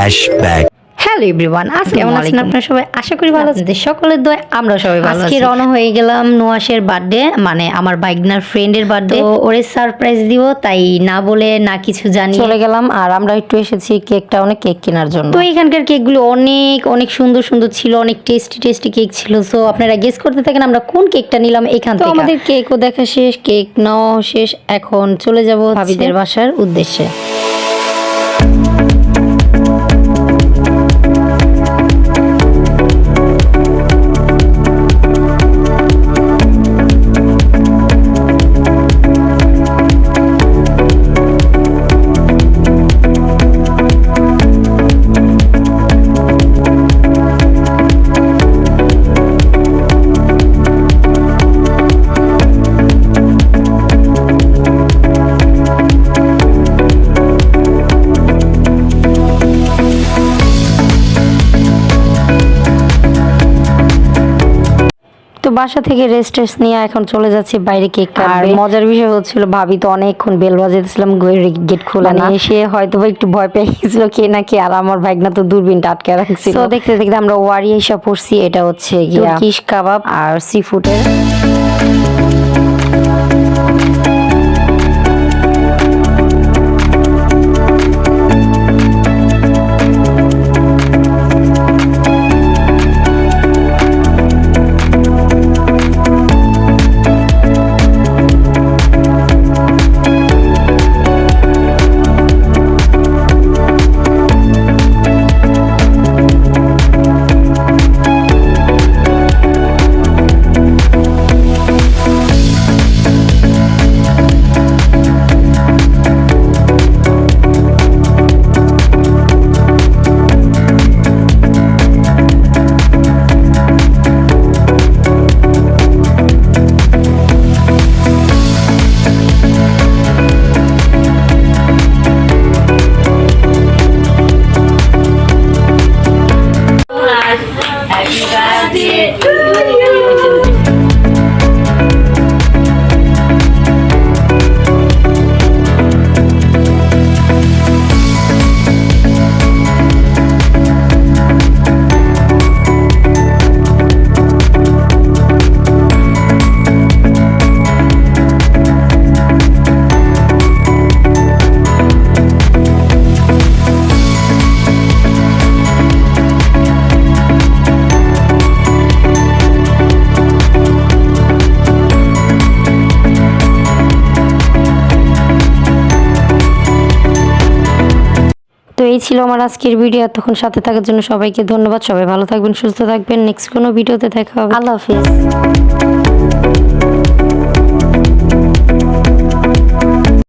Flashback. Hello everyone, কেমন আছেন আপনারা সবাই? আশা করি ভালো আছেন। সকলের দোয়ায় আমরা সবাই ভালো আছি। আজকে রওনা হয়ে গেলাম নুয়াশের বার্থডে, মানে আমার বাইকনার ফ্রেন্ডের বার্থডে। তো ওরে সারপ্রাইজ দিব, তাই না বলে না কিছু জানি চলে গেলাম। আর আমরা একটু এসেছি কেক টাউনে কেক কেনার জন্য। তো এখানকার কেকগুলো অনেক অনেক সুন্দর সুন্দর ছিল, অনেক টেস্টি টেস্টি কেক ছিল। সো আপনারা গেস করতে থাকেন আমরা কোন কেকটা নিলাম এখান থেকে। আমাদের কেকও দেখা শেষ, কেক নেওয়া শেষ। এখন চলে যাব ভাবিদের বাসার উদ্দেশ্যে। তো বাসা থেকে রেস্ট নিয়ে এখন চলে যাচ্ছি বাইরে কেক কাটবে। আর মজার বিষয় হচ্ছিল ভাবি তো অনেকক্ষণ বেল বাজাইতেছিলাম, গেট খোলা না, সে হয়তো একটু ভয় পেয়ে গেছিল কে না কে। আর আমার ভাগনা তো দূরবীনটা আটকে রাখছিল। তো দেখতে দেখতে আমরা ওয়ারি এসে পড়ছি। এটা হচ্ছে কিশ কাবাব আর সি ফুডের। তো এই ছিল আমার আজকের ভিডিও। এতক্ষণ সাথে থাকার জন্য সবাইকে ধন্যবাদ। সবাই ভালো থাকবেন, সুস্থ থাকবেন। নেক্সট কোনো ভিডিওতে দেখা হবে। আল্লাহ হাফিজ।